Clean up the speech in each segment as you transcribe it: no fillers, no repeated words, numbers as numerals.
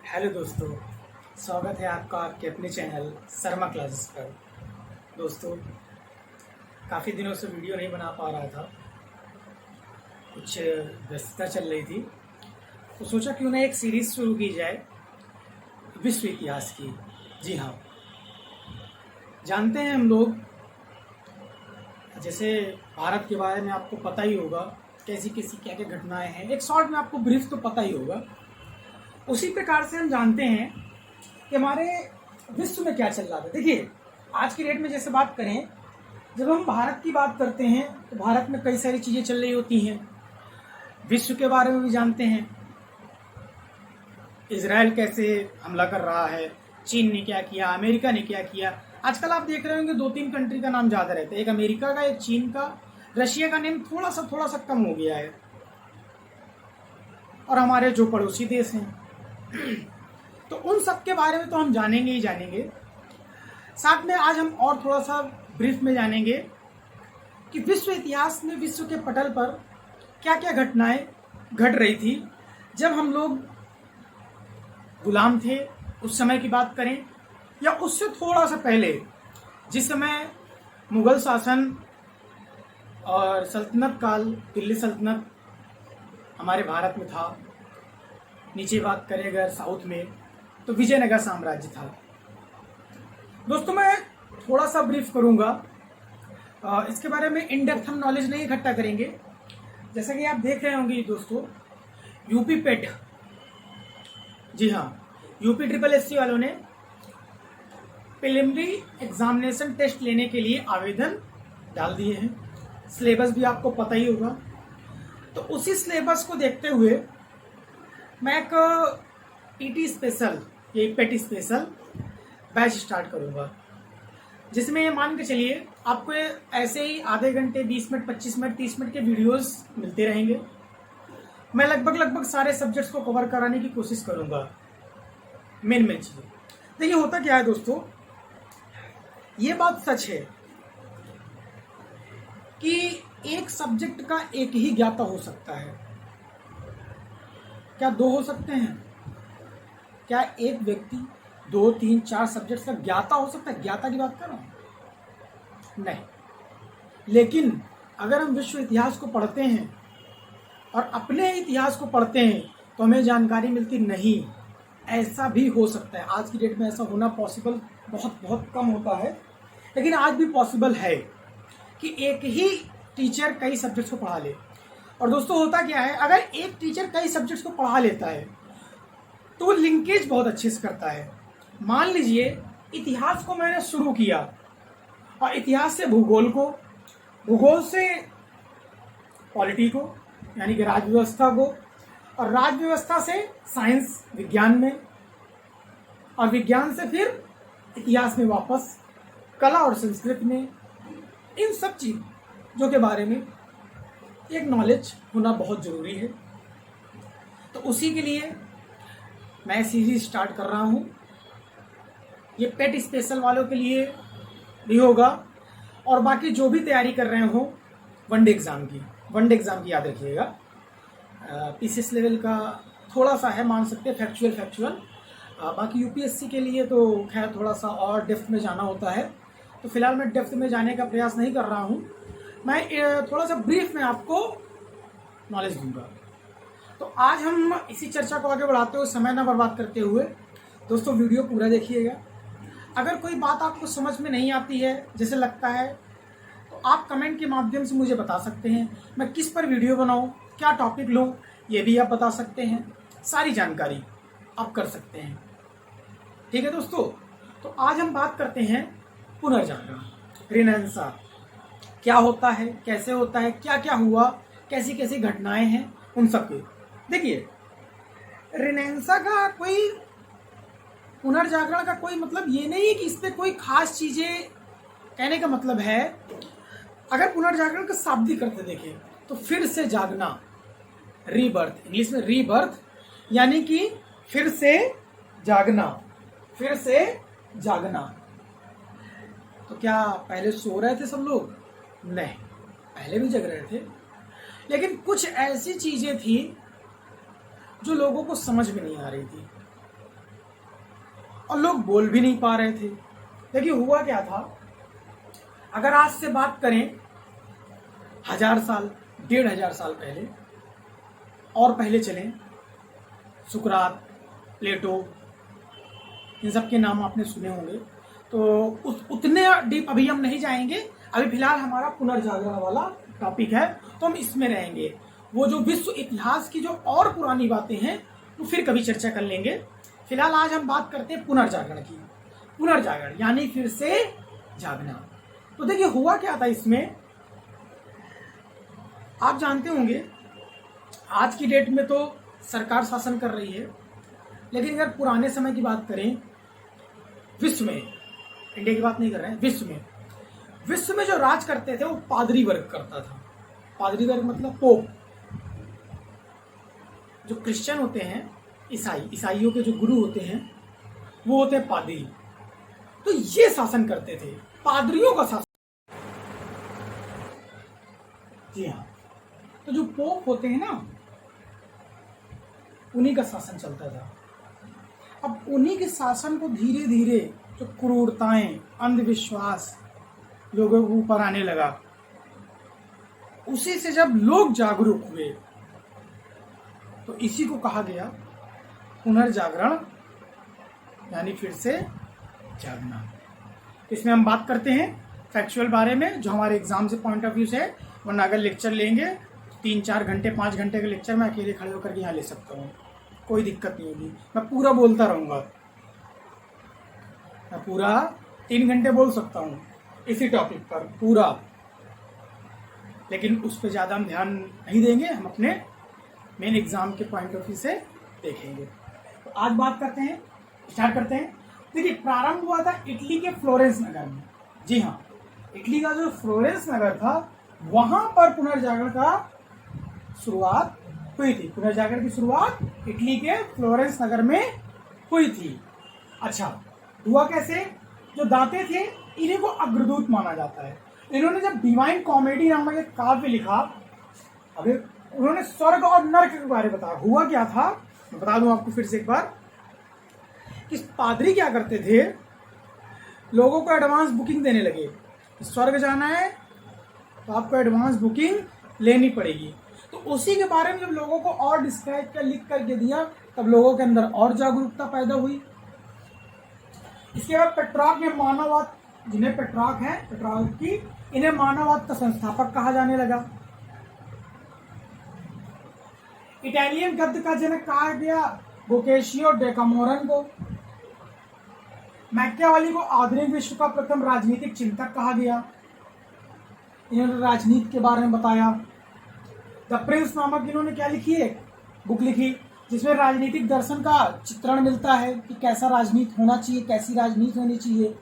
Hello दोस्तों, स्वागत है आपका आपके अपने चैनल शर्मा क्लासेस पर। दोस्तों, काफ़ी दिनों से वीडियो नहीं बना पा रहा था, कुछ व्यस्तता चल रही थी, तो सोचा क्यों ना एक सीरीज़ शुरू की जाए विश्व इतिहास की। जी हाँ, जानते हैं हम लोग, जैसे भारत के बारे में आपको पता ही होगा, कैसी कैसी क्या क्या घटनाएं हैं, एक शॉर्ट में आपको ब्रीफ तो पता ही होगा। उसी प्रकार से हम जानते हैं कि हमारे विश्व में क्या चल रहा था। देखिए, आज की डेट में जैसे बात करें, जब हम भारत की बात करते हैं तो भारत में कई सारी चीज़ें चल रही होती हैं। विश्व के बारे में भी जानते हैं, इजराइल कैसे हमला कर रहा है, चीन ने क्या किया, अमेरिका ने क्या किया। आजकल आप देख रहे होंगे दो तीन कंट्री का नाम ज़्यादा रहता है, एक अमेरिका का, एक चीन का, रशिया का नेम थोड़ा सा कम हो गया है। और हमारे जो पड़ोसी देश हैं तो उन सब के बारे में तो हम जानेंगे ही जानेंगे। साथ में आज हम और थोड़ा सा ब्रीफ में जानेंगे कि विश्व इतिहास में विश्व के पटल पर क्या क्या घटनाएं घट रही थी जब हम लोग गुलाम थे, उस समय की बात करें, या उससे थोड़ा सा पहले जिस समय मुगल शासन और सल्तनत काल, दिल्ली सल्तनत हमारे भारत में था। नीचे बात करें अगर साउथ में तो विजयनगर साम्राज्य था। दोस्तों, मैं थोड़ा सा ब्रीफ करूंगा, इसके बारे में इन डेप्थ हम नॉलेज नहीं इकट्ठा करेंगे। जैसा कि आप देख रहे होंगे दोस्तों, यूपी पेट, जी हाँ, यूपी ट्रिपल एससी वालों ने प्रिलिमिनरी एग्जामिनेशन टेस्ट लेने के लिए आवेदन डाल दिए हैं। सिलेबस भी आपको पता ही होगा। तो उसी सिलेबस को देखते हुए मैं एक पीटी स्पेशल, ये पेटी स्पेशल बैच स्टार्ट करूंगा, जिसमें मान के चलिए आपको ऐसे ही आधे घंटे, 20 मिनट, 25 मिनट, 30 मिनट के वीडियोस मिलते रहेंगे। मैं लगभग सारे सब्जेक्ट्स को कवर कराने की कोशिश करूंगा। मेन चीज़ें देखिए, होता क्या है दोस्तों, ये बात सच है कि एक सब्जेक्ट का एक ही ज्ञाता हो सकता है। क्या दो हो सकते हैं? क्या एक व्यक्ति 2, 3, 4 सब्जेक्ट्स का ज्ञाता हो सकता है? ज्ञाता की बात कर रहा हूं, नहीं। लेकिन अगर हम विश्व इतिहास को पढ़ते हैं और अपने इतिहास को पढ़ते हैं तो हमें जानकारी मिलती नहीं। ऐसा भी हो सकता है, आज की डेट में ऐसा होना पॉसिबल बहुत कम होता है, लेकिन आज भी पॉसिबल है कि एक ही टीचर कई सब्जेक्ट्स को पढ़ा ले। और दोस्तों, होता क्या है, अगर एक टीचर कई सब्जेक्ट्स को पढ़ा लेता है तो वो लिंकेज बहुत अच्छे से करता है। मान लीजिए इतिहास को मैंने शुरू किया और इतिहास से भूगोल को, भूगोल से पॉलिटी को यानी कि राज्य व्यवस्था को, और राज्य व्यवस्था से साइंस विज्ञान में, और विज्ञान से फिर इतिहास में वापस कला और संस्कृत में। इन सब चीज़ों के बारे में एक नॉलेज होना बहुत ज़रूरी है। तो उसी के लिए मैं सीरीज स्टार्ट कर रहा हूँ। ये पेट स्पेशल वालों के लिए भी होगा, और बाकी जो भी तैयारी कर रहे हो वनडे एग्ज़ाम की याद रखिएगा। पीसीएस लेवल का थोड़ा सा है, मान सकते हैं फैक्चुअल। बाकी यूपीएससी के लिए तो खैर थोड़ा सा और डेप्थ में जाना होता है, तो फिलहाल मैं डेप्थ में जाने का प्रयास नहीं कर रहा हूँ। मैं थोड़ा सा ब्रीफ में आपको नॉलेज दूंगा। तो आज हम इसी चर्चा को आगे बढ़ाते हुए, समय न बर्बाद करते हुए, दोस्तों वीडियो पूरा देखिएगा। अगर कोई बात आपको समझ में नहीं आती है, जैसे लगता है, तो आप कमेंट के माध्यम से मुझे बता सकते हैं। मैं किस पर वीडियो बनाऊं, क्या टॉपिक लूं, ये भी आप बता सकते हैं। सारी जानकारी आप कर सकते हैं। ठीक है दोस्तों, तो आज हम बात करते हैं पुनर्जागरण, रिनेसां। क्या होता है, कैसे होता है, क्या क्या हुआ, कैसी कैसी घटनाएं हैं, उन सब के देखिए। रिनेसां का कोई, पुनर्जागरण का कोई मतलब ये नहीं है कि इस पे कोई खास चीजें, कहने का मतलब है, अगर पुनर्जागरण का शाब्दिक अर्थ देखें तो फिर से जागना, रीबर्थ, इंग्लिश में रीबर्थ, यानी कि फिर से जागना, फिर से जागना। तो क्या पहले सो रहे थे सब लोग? नहीं, पहले भी जग रहे थे, लेकिन कुछ ऐसी चीजें थी जो लोगों को समझ में नहीं आ रही थी। और लोग बोल भी नहीं पा रहे थे। देखिए हुआ क्या था, अगर आज से बात करें 1000 साल 1500 साल पहले और पहले चलें, सुकरात, प्लेटो, इन सब के नाम आपने सुने होंगे। तो उतने डीप अभी हम नहीं जाएंगे। अभी फिलहाल हमारा पुनर्जागरण वाला टॉपिक है, तो हम इसमें रहेंगे। वो जो विश्व इतिहास की जो और पुरानी बातें हैं वो फिर कभी चर्चा कर लेंगे। फिलहाल आज हम बात करते हैं पुनर्जागरण की। पुनर्जागरण यानी फिर से जागना। तो देखिए हुआ क्या था इसमें, आप जानते होंगे आज की डेट में तो सरकार शासन कर रही है, लेकिन अगर पुराने समय की बात करें, विश्व में, इंडिया की बात नहीं कर रहे हैं, विश्व में जो राज करते थे वो पादरी वर्ग करता था। पादरी वर्ग मतलब पोप। जो क्रिश्चियन होते हैं, ईसाइयों के जो गुरु होते हैं वो होते हैं पादरी। तो ये शासन करते थे, पादरियों का शासन। जी हाँ, तो जो पोप होते हैं ना, उन्हीं का शासन चलता था। अब उन्हीं के शासन को धीरे धीरे जो क्रूरताएं, अंधविश्वास लोगों के ऊपर आने लगा, उसी से जब लोग जागरूक हुए तो इसी को कहा गया पुनर्जागरण, यानी फिर से जागना। इसमें हम बात करते हैं फैक्चुअल बारे में, जो हमारे एग्जाम से पॉइंट ऑफ व्यू से, वरना अगर लेक्चर लेंगे 3-4 घंटे 5 घंटे का लेक्चर मैं अकेले खड़े होकर के यहाँ ले सकता हूँ, कोई दिक्कत नहीं होगी। मैं पूरा बोलता रहूंगा, मैं पूरा 3 घंटे बोल सकता हूँ इसी टॉपिक पर पूरा, लेकिन उस पर ज़्यादा हम ध्यान नहीं देंगे, हम अपने मेन एग्जाम के पॉइंट ऑफ व्यू से देखेंगे। तो आज बात करते हैं, स्टार्ट करते हैं। देखिए प्रारंभ हुआ था इटली के फ्लोरेंस नगर में। जी हाँ, इटली का जो फ्लोरेंस नगर था वहां पर पुनर्जागरण का शुरुआत हुई थी। पुनर्जागरण की शुरुआत इटली के फ्लोरेंस नगर में हुई थी। अच्छा, हुआ कैसे? जो दांते थे इन्हीं को अग्रदूत माना जाता है। इन्होंने जब डिवाइन कॉमेडी नामक एक काव्य लिखा, अभी उन्होंने स्वर्ग और नर्क के बारे में बताया। हुआ क्या था मैं बता दूं आपको फिर से एक बार, कि पादरी क्या करते थे, लोगों को एडवांस बुकिंग देने लगे। स्वर्ग जाना है तो आपको एडवांस बुकिंग लेनी पड़ेगी। तो उसी के बारे में जब लोगों को और डिस्क्राइब कर लिख करके दिया, तब लोगों के अंदर और जागरूकता पैदा हुई। इसके बाद पेट्रार्क ने मानववाद, जिन्हें पेट्रार्क है, पेट्रार्क की, इन्हें मानववाद का संस्थापक कहा जाने लगा। इटालियन गद्य का जनक कहा गया बोकेशियो डेकामोरन को। मैकियावेली को आधुनिक विश्व का प्रथम राजनीतिक चिंतक कहा गया। इन्होंने राजनीति के बारे में बताया। द प्रिंस नामक इन्होंने क्या लिखी है, बुक लिखी, जिसमें राजनीतिक दर्शन का चित्रण मिलता है कि कैसा राजनीति होना चाहिए, कैसी राजनीति होनी चाहिए।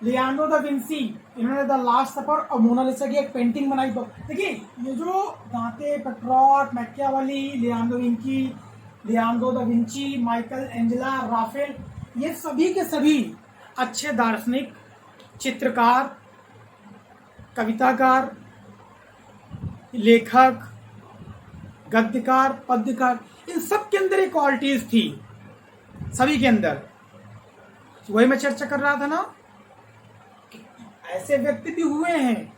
लियोनार्डो दा विंसी, इन्होंने द लास्ट सपर और मोनालिसा की एक पेंटिंग बनाई। देखिए ये जो Dante, Petrarch, Machiavelli, Leonardo da Vinci, Michelangelo, Raphael, ये सभी के सभी अच्छे दार्शनिक, चित्रकार, कविताकार, लेखक, गद्यकार, पद्यकार, इन सब के अंदर एक क्वालिटीज थी, सभी के अंदर। वही मैं चर्चा कर रहा था ना, ऐसे व्यक्ति भी हुए हैं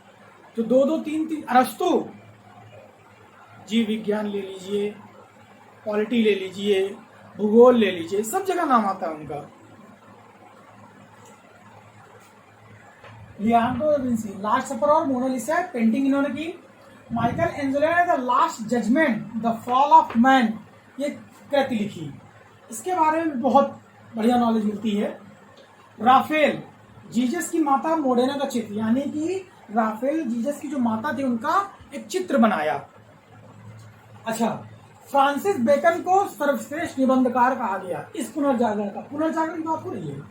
जो 2-2, 3-3, अरस्तु, जीव विज्ञान ले लीजिए, पॉलिटी ले लीजिए, भूगोल ले लीजिए, सब जगह नाम आता है उनका। लियोनार्डो दा विंसी, लास्ट सपर और मोनालिसा पेंटिंग इन्होंने की। माइकल एंजेलो ने the last judgment, the fall of man, ये कृति लिखी। इसके बारे में बहुत बढ़िया नॉलेज मिलती है। राफेल, जीसस की माता मोडेना का चित्र, यानी कि राफेल जीसस की जो माता थी उनका एक चित्र बनाया। अच्छा, फ्रांसिस बेकन को सर्वश्रेष्ठ निबंधकार कहा गया इस पुनर्जागरण का। पुनर्जागरण की बात हो रही है।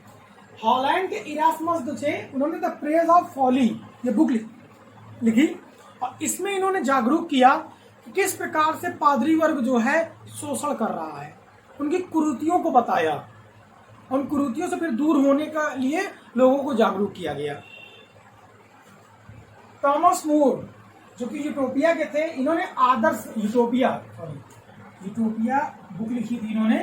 हॉलैंड के इरास्मस जो थे, उन्होंने द प्रेज ऑफ फॉली ये बुक लिखी, और इसमें इन्होंने जागरूक किया कि किस प्रकार से पादरी वर्ग जो है शोषण कर रहा है, उनकी कुरीतियों को बताया, उन कुरीतियों से फिर दूर होने के लिए लोगों को जागरूक किया गया। थॉमस मूर जो कि यूटोपिया के थे, इन्होंने आदर्श यूटोपिया बुक लिखी थी इन्होंने,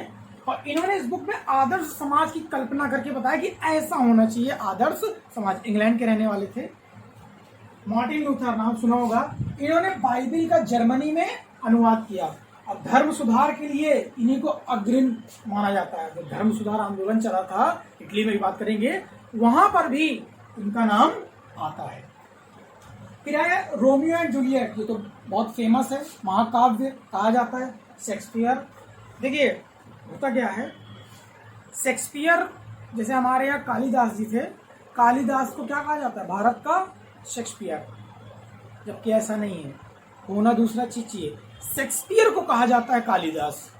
और इन्होंने इस बुक में आदर्श समाज की कल्पना करके बताया कि ऐसा होना चाहिए आदर्श समाज। इंग्लैंड के रहने वाले थे, मार्टिन लूथर, नाम सुना होगा। इन्होंने बाइबिल का जर्मनी में अनुवाद किया और धर्म सुधार के लिए इन्हीं को अग्रिम माना जाता है। जो धर्म सुधार आंदोलन चला था, इटली में भी बात करेंगे, वहां पर भी इनका नाम आता है। फिर है रोमियो एंड जूलियट, ये तो बहुत फेमस है, महाकाव्य कहा जाता है। शेक्सपियर, देखिए होता क्या है, शेक्सपियर जैसे हमारे यहाँ कालिदास जी थे, कालिदास को क्या कहा जाता है, भारत का शेक्सपियर, जबकि ऐसा नहीं है, होना दूसरा चीज चाहिए। शेक्सपियर को कहा जाता है कालिदास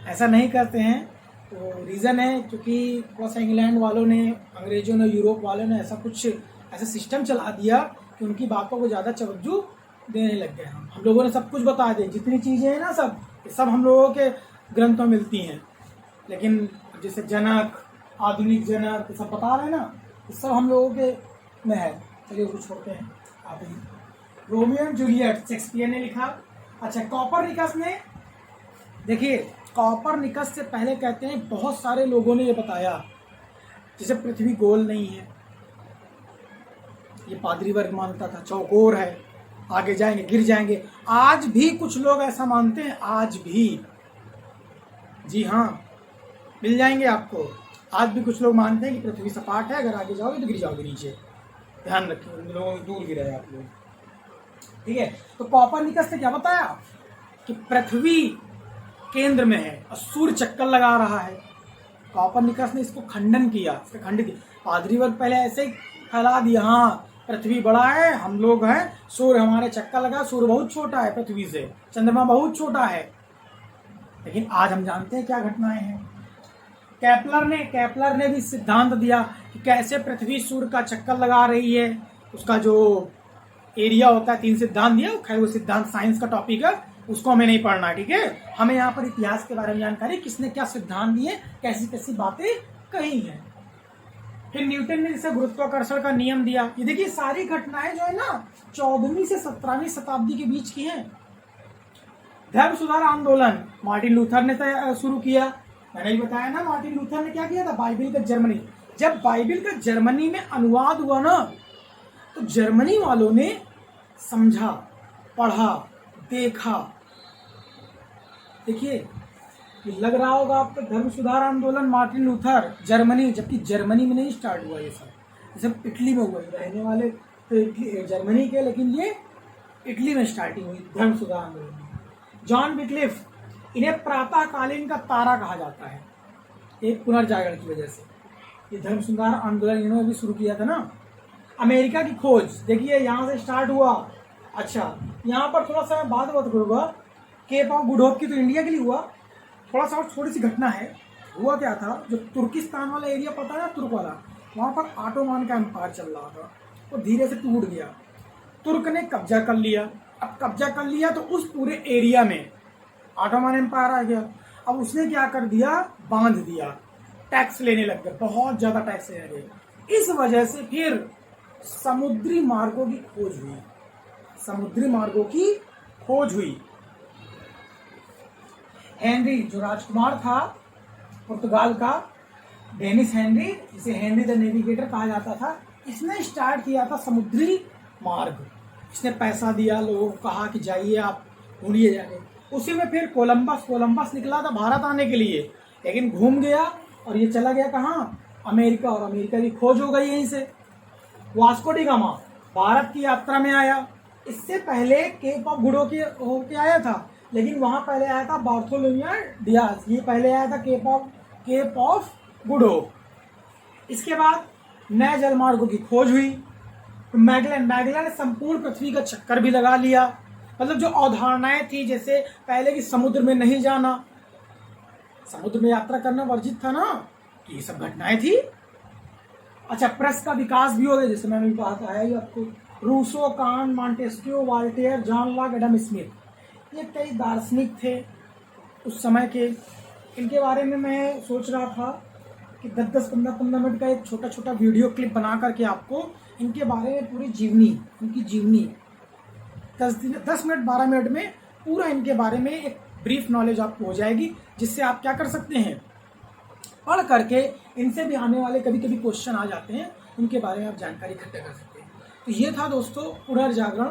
ऐसा नहीं करते हैं, तो रीजन है क्योंकि थोड़ा सा इंग्लैंड वालों ने, अंग्रेजों ने, यूरोप वालों ने ऐसा कुछ ऐसा सिस्टम चला दिया कि उनकी बातों को ज़्यादा तवज्जो देने लग गए। हम लोगों ने सब कुछ बता दिया, जितनी चीज़ें हैं ना सब हम लोगों के ग्रंथों में मिलती हैं, लेकिन जैसे जनक, आधुनिक जनक, सब बता रहे हैं ना, ये सब हम लोगों के में है। चलिए उसको छोड़ते हैं। आप रोमियो एंड जूलियट शेक्सपियर ने लिखा। अच्छा, कॉपरनिकस ने, देखिए कॉपरनिकस से पहले कहते हैं बहुत सारे लोगों ने ये बताया, जैसे पृथ्वी गोल नहीं है, ये पादरी वर्ग मानता था, चौकोर है, आगे जाएंगे गिर जाएंगे। आज भी कुछ लोग ऐसा मानते हैं, आज भी, जी हाँ, मिल जाएंगे आपको। आज भी कुछ लोग मानते हैं कि पृथ्वी सपाट है, अगर आगे जाओगे तो गिर जाओगे नीचे, ध्यान रखिए, उन लोगों दूर गिरे आप लोग, ठीक है। तो कॉपरनिकस ने क्या बताया कि पृथ्वी केंद्र में है और सूर्य चक्कर लगा रहा है। कॉपरनिकस ने इसको खंडन किया, इसका खंडित किया। पादरी वर्ग पहले ऐसे ही फैला दिया, हाँ पृथ्वी बड़ा है, हम लोग हैं, सूर्य हमारे चक्कर लगा, सूर्य बहुत छोटा है पृथ्वी से, चंद्रमा बहुत छोटा है। लेकिन आज हम जानते हैं क्या घटनाएं हैं। केपलर ने भी सिद्धांत दिया कि कैसे पृथ्वी सूर्य का चक्कर लगा रही है, उसका जो एरिया होता है, 3 सिद्धांत दिया। खैर वो सिद्धांत साइंस का टॉपिक है, उसको हमें नहीं पढ़ना है, ठीक है। हमें यहाँ पर इतिहास के बारे में जानकारी, किसने क्या सिद्धांत दिए, कैसी कैसी बातें कही हैं। फिर न्यूटन ने जैसे गुरुत्वाकर्षण का नियम दिया। ये देखिए सारी घटनाएं जो है ना 14वीं से 17वीं शताब्दी के बीच की हैं। धर्म सुधार आंदोलन मार्टिन लूथर ने शुरू किया, मैंने ही बताया ना। मार्टिन लूथर ने क्या किया था, बाइबिल का जर्मनी, जब बाइबिल का जर्मनी में अनुवाद हुआ ना, तो जर्मनी वालों ने समझा, पढ़ा, देखा। देखिए ये लग रहा होगा आपको, धर्म सुधार आंदोलन मार्टिन लूथर जर्मनी, जबकि जर्मनी में नहीं स्टार्ट हुआ ये सब, जैसे इटली में हुआ। रहने वाले तो इटली जर्मनी के, लेकिन ये इटली में स्टार्टिंग हुई धर्म सुधार आंदोलन। जॉन विक्लिफ, इन्हें प्रातःकालीन का तारा कहा जाता है, एक पुनर्जागरण की वजह से। ये धर्म सुधार आंदोलन इन्होंने भी शुरू किया था ना। अमेरिका की खोज, देखिए यहाँ से स्टार्ट हुआ। अच्छा, यहाँ पर थोड़ा सा मैं बात करूँगा, केप ऑफ गुड होप की तो इंडिया के लिए हुआ। थोड़ा सा और थोड़ी सी घटना है। हुआ क्या था, जो तुर्किस्तान वाला एरिया पता है ना, तुर्क वाला, वहाँ पर ऑटोमान का एम्पायर चल रहा था, वो धीरे से टूट गया। तुर्क ने कब्जा कर लिया। अब कब्जा कर लिया तो उस पूरे एरिया में ऑटोमान एम्पायर आ गया। अब उसने क्या कर दिया, बांध दिया, टैक्स लेने लग गए, बहुत ज्यादा टैक्स लेने लगे। इस वजह से फिर समुद्री मार्गों की खोज हुई, समुद्री मार्गों की खोज हुई। हेनरी जो राजकुमार था पुर्तगाल का, डेनिस हेनरी, जिसे हेनरी द नेविगेटर कहा जाता था, इसने स्टार्ट किया था समुद्री मार्ग। इसने पैसा दिया, लोगों को कहा कि जाइए आप ढूंढिए जाके। उसी में फिर कोलंबस निकला था भारत आने के लिए, लेकिन घूम गया और ये चला गया कहाँ, अमेरिका, और अमेरिका की खोज हो गई यहीं से। वास्को डी गामा भारत की यात्रा में आया। इससे पहले केप ऑफ गुड होके आया था, लेकिन वहां पहले आया था बार्थोलोमियो डियाज, ये पहले आया था केप ऑफ गुड होप। इसके बाद नए जलमार्गों की खोज हुई। तो मैगलन ने संपूर्ण पृथ्वी का चक्कर भी लगा लिया। मतलब जो अवधारणाएं थी, जैसे पहले की समुद्र में नहीं जाना, समुद्र में यात्रा करना वर्जित था ना, तो ये सब घटनाएं थी। अच्छा, प्रेस का विकास भी हो गया, जैसे मैंने कहा है आपको। Rousseau, Kant, Montesquieu, Voltaire, John Locke, Adam Smith, ये कई दार्शनिक थे उस समय के। इनके बारे में मैं सोच रहा था कि 10-10, 15-15 मिनट का एक छोटा छोटा वीडियो क्लिप बना करके आपको इनके बारे में पूरी जीवनी, उनकी जीवनी 10 मिनट 12 मिनट में पूरा इनके बारे में एक ब्रीफ नॉलेज आपको हो जाएगी, जिससे आप क्या कर सकते हैं, पढ़ करके इनसे भी आने वाले कभी कभी क्वेश्चन आ जाते हैं, उनके बारे में आप जानकारी इकट्ठा कर सकते हैं। तो ये था दोस्तों पुनर्जागरण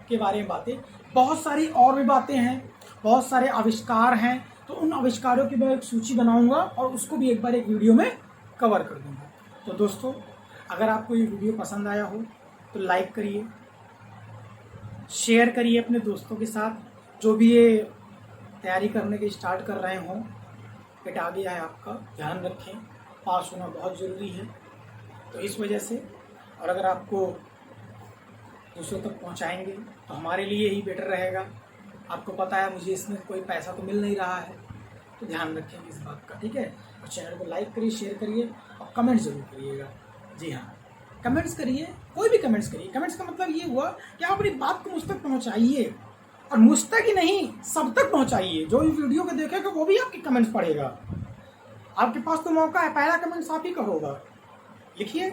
के बारे में बातें। बहुत सारी और भी बातें हैं, बहुत सारे आविष्कार हैं, तो उन आविष्कारों की मैं एक सूची बनाऊंगा और उसको भी एक बार एक वीडियो में कवर कर दूंगा। तो दोस्तों, अगर आपको ये वीडियो पसंद आया हो तो लाइक करिए, शेयर करिए अपने दोस्तों के साथ, जो भी ये तैयारी करने की स्टार्ट कर रहे हों। बेटा आ गया है आपका, ध्यान रखें, पास होना बहुत ज़रूरी है। तो इस वजह से, और अगर आपको दूसरों तक पहुंचाएंगे तो हमारे लिए ही बेटर रहेगा। आपको पता है मुझे इसमें कोई पैसा तो मिल नहीं रहा है, तो ध्यान रखेंगे इस बात का, ठीक है। और चैनल को लाइक करिए, शेयर करिए और कमेंट जरूर करिएगा। जी हाँ, कमेंट्स करिए, कोई भी कमेंट्स करिए। कमेंट्स का मतलब ये हुआ कि आप अपनी बात को मुझ तक पहुँचाइए, और मुझ तक ही नहीं, सब तक पहुँचाइए। जो भी वीडियो को देखेगा वो भी आपके कमेंट्स पढ़ेगा। आपके पास तो मौका है, पहला कमेंट्स आप ही का होगा। लिखिए,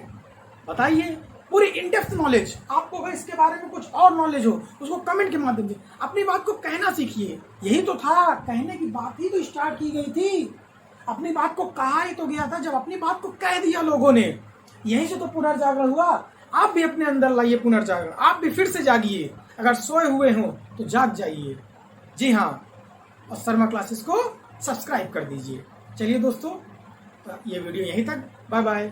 बताइए, पूरी इन डेप्थ नॉलेज आपको, अगर इसके बारे में कुछ और नॉलेज हो उसको कमेंट के माध्यम से अपनी बात को कहना सीखिए। यही तो था, कहने की बात ही तो स्टार्ट की गई थी। अपनी बात को कहा ही तो गया था जब अपनी बात को कह दिया लोगों ने। यहीं से तो पुनर्जागरण हुआ। आप भी अपने अंदर लाइए पुनर्जागरण, आप भी फिर से जागिए। अगर सोए हुए हो तो जाग जाइए। जी हाँ, और शर्मा क्लासेस को सब्सक्राइब कर दीजिए। चलिए दोस्तों, ये वीडियो यहीं तक, बाय बाय।